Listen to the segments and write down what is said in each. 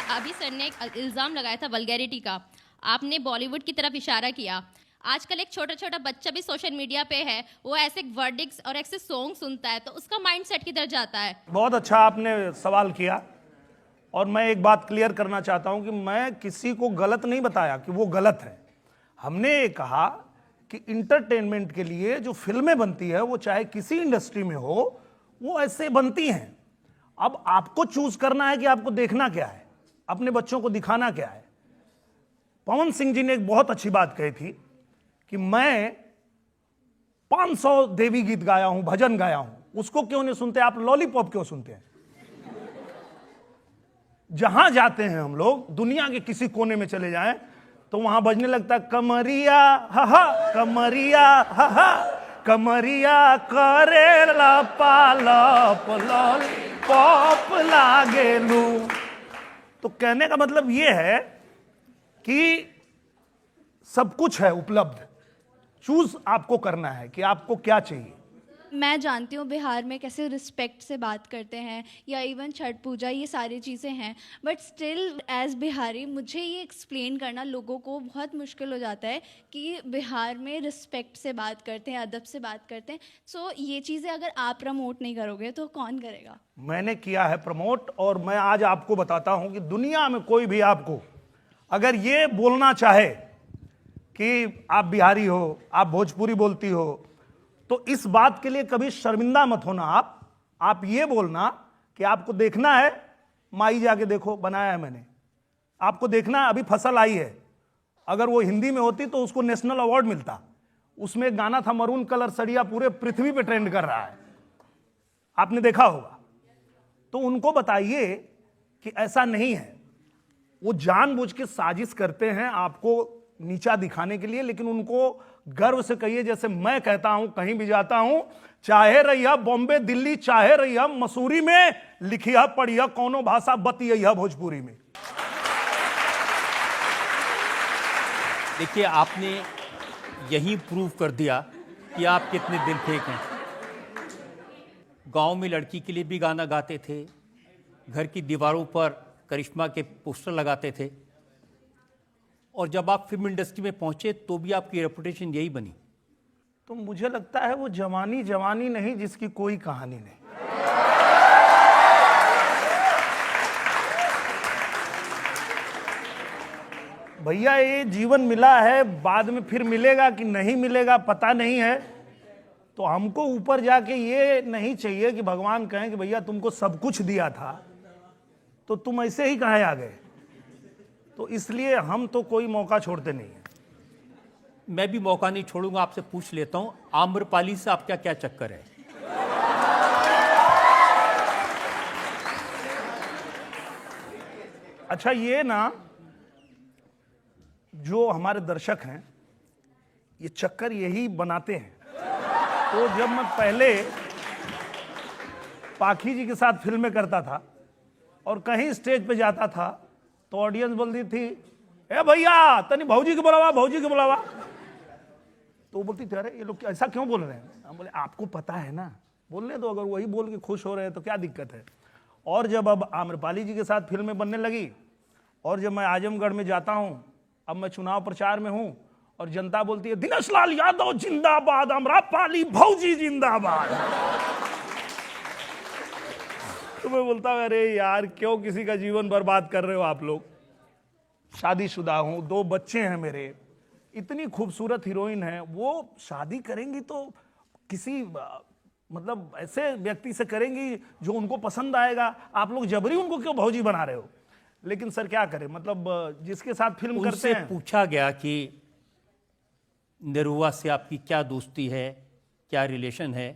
अभी सर ने एक इल्ज़ाम लगाया था वल्गैरिटी का। आपने बॉलीवुड की तरफ इशारा किया। आजकल एक छोटा छोटा बच्चा भी सोशल मीडिया पे है, वो ऐसे वर्डिक्स और ऐसे सॉन्ग सुनता है, तो उसका माइंडसेट किधर जाता है? बहुत अच्छा आपने सवाल किया और मैं एक बात क्लियर करना चाहता हूं कि मैं किसी को गलत नहीं बताया कि वो गलत है। हमने ये कहा कि इंटरटेनमेंट के लिए जो फिल्में बनती है वो चाहे किसी इंडस्ट्री में हो, वो ऐसे बनती हैं। अब आपको चूज करना है कि आपको देखना क्या है, अपने बच्चों को दिखाना क्या है। पवन सिंह जी ने एक बहुत अच्छी बात कही थी कि मैं 500 देवी गीत गाया हूं, भजन गाया हूं, उसको क्यों नहीं सुनते आप? लॉलीपॉप क्यों सुनते हैं? जहां जाते हैं हम लोग, दुनिया के किसी कोने में चले जाएं तो वहां बजने लगता है कमरिया हा हा, कमरिया हा हा, कमरिया करे लपालप लॉलीपॉप लागेलू। तो कहने का मतलब यह है कि सब कुछ है उपलब्ध, चूज आपको करना है कि आपको क्या चाहिए। मैं जानती हूँ बिहार में कैसे रिस्पेक्ट से बात करते हैं, या इवन छठ पूजा, ये सारी चीज़ें हैं, बट स्टिल एज बिहारी मुझे ये एक्सप्लेन करना लोगों को बहुत मुश्किल हो जाता है कि बिहार में रिस्पेक्ट से बात करते हैं, अदब से बात करते हैं। सो ये चीज़ें अगर आप प्रमोट नहीं करोगे तो कौन करेगा? मैंने किया है प्रमोट, और मैं आज आपको बताता हूं कि दुनिया में कोई भी आपको अगर ये बोलना चाहे कि आप बिहारी हो, आप भोजपुरी बोलती हो, तो इस बात के लिए कभी शर्मिंदा मत होना। आप ये बोलना कि आपको देखना है, माई जाके देखो, बनाया है मैंने, आपको देखना है, अभी फसल आई है। अगर वो हिंदी में होती तो उसको नेशनल अवार्ड मिलता। उसमें एक गाना था मरून कलर सड़िया, पूरे पृथ्वी पे ट्रेंड कर रहा है, आपने देखा होगा। तो उनको बताइए कि ऐसा नहीं है, वो जानबूझ के साजिश करते हैं आपको नीचा दिखाने के लिए। लेकिन उनको गर्व से कहिए, जैसे मैं कहता हूं कहीं भी जाता हूं, चाहे रहिया बॉम्बे दिल्ली, चाहे रहिया मसूरी में, लिखिया पढ़िया कौनो भाषा बतिया भोजपुरी में। देखिए, आपने यही प्रूव कर दिया कि आप कितने दिल फेंक हैं। गांव में लड़की के लिए भी गाना गाते थे, घर की दीवारों पर करिश्मा के पोस्टर लगाते थे, और जब आप फिल्म इंडस्ट्री में पहुंचे तो भी आपकी रेपुटेशन यही बनी। तो मुझे लगता है वो जवानी जवानी नहीं जिसकी कोई कहानी नहीं। भैया ये जीवन मिला है, बाद में फिर मिलेगा कि नहीं मिलेगा पता नहीं है। तो हमको ऊपर जाके ये नहीं चाहिए कि भगवान कहें कि भैया तुमको सब कुछ दिया था तो तुम ऐसे ही कहाँ आ गए। तो इसलिए हम तो कोई मौका छोड़ते नहीं है। मैं भी मौका नहीं छोड़ूंगा। आपसे पूछ लेता हूं, आम्रपाली से आपका क्या चक्कर है? अच्छा, ये ना जो हमारे दर्शक हैं ये चक्कर यही बनाते हैं। तो जब मैं पहले पाखी जी के साथ फिल्में करता था और कहीं स्टेज पे जाता था तो ऑडियंस बोलती थी, ए भैया तनी भौजी के बुलावा, भौजी के बुलावा। तो वो बोलती थी, अरे ये लोग ऐसा क्यों बोल रहे हैं? हम बोले आपको पता है ना, बोलने दो, अगर वही बोल के खुश हो रहे हैं तो क्या दिक्कत है। और जब अब आम्रपाली जी के साथ फिल्में बनने लगी और जब मैं आजमगढ़ में जाता हूं, अब मैं चुनाव प्रचार में हूं और जनता बोलती है दिनेश लाल यादव जिंदाबाद, आम्रपाली भौजी जिंदाबाद। तो मैं बोलता हूं, अरे यार क्यों किसी का जीवन बर्बाद कर रहे हो आप लोग। शादीशुदा हूं, 2 बच्चे हैं मेरे, इतनी खूबसूरत हीरोइन है, वो शादी करेंगी तो किसी मतलब ऐसे व्यक्ति से करेंगी जो उनको पसंद आएगा। आप लोग जबरी उनको क्यों भौजी बना रहे हो? लेकिन सर क्या करें, मतलब जिसके साथ फिल्म करते हैं। पूछा गया कि निरुआ से आपकी क्या दोस्ती है, क्या रिलेशन है,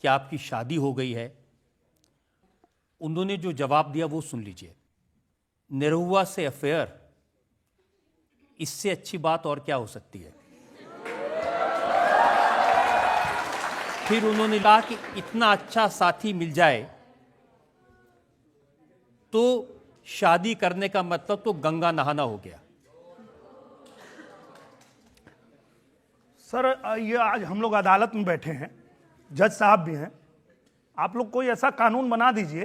क्या आपकी शादी हो गई है? उन्होंने जो जवाब दिया वो सुन लीजिए। निरुआ से अफेयर, इससे अच्छी बात और क्या हो सकती है? फिर उन्होंने कहा कि इतना अच्छा साथी मिल जाए तो शादी करने का मतलब तो गंगा नहाना हो गया। सर ये आज हम लोग अदालत में बैठे हैं, जज साहब भी हैं, आप लोग कोई ऐसा कानून बना दीजिए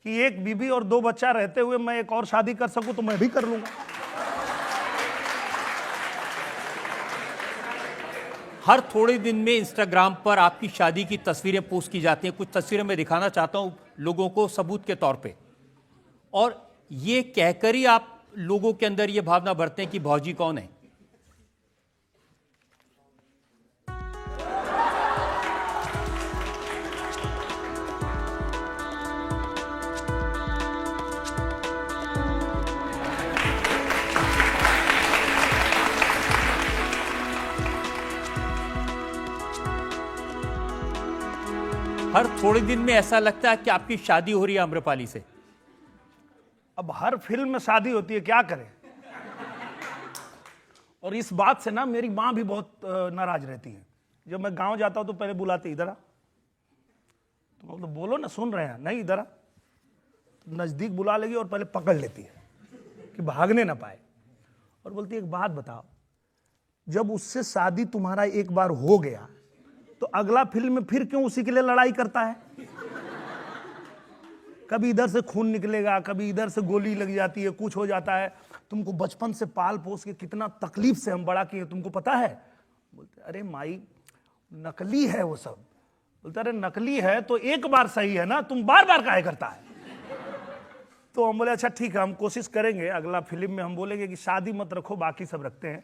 कि एक बीबी और 2 बच्चा रहते हुए मैं एक और शादी कर सकूं तो मैं भी कर लूंगा। हर थोड़े दिन में इंस्टाग्राम पर आपकी शादी की तस्वीरें पोस्ट की जाती हैं। कुछ तस्वीरें मैं दिखाना चाहता हूं लोगों को सबूत के तौर पे, और ये कहकर ही आप लोगों के अंदर ये भावना भरते हैं कि भौजी कौन है। हर थोड़े दिन में ऐसा लगता है कि आपकी शादी हो रही है आम्रपाली से। अब हर फिल्म में शादी होती है, क्या करें। और इस बात से ना मेरी माँ भी बहुत नाराज रहती है। जब मैं गांव जाता हूं तो पहले बुलाती, इधर आ। तो मतलब बोलो ना, सुन रहे हैं, नहीं इधर आ। तो नजदीक बुला लेगी और पहले पकड़ लेती है कि भागने ना पाए, और बोलती है एक बात बताओ, जब उससे शादी तुम्हारा एक बार हो गया तो अगला फिल्म में फिर क्यों उसी के लिए लड़ाई करता है? कभी इधर से खून निकलेगा, कभी इधर से गोली लग जाती है, कुछ हो जाता है। तुमको बचपन से पाल पोस के कितना तकलीफ से हम बड़ा किए, तुमको पता है? बोलते अरे माई नकली है वो सब। बोलते अरे नकली है तो एक बार सही है ना, तुम बार बार काहे करता है? तो हम बोले अच्छा ठीक है, हम कोशिश करेंगे, अगला फिल्म में हम बोलेंगे कि शादी मत रखो, बाकी सब रखते हैं।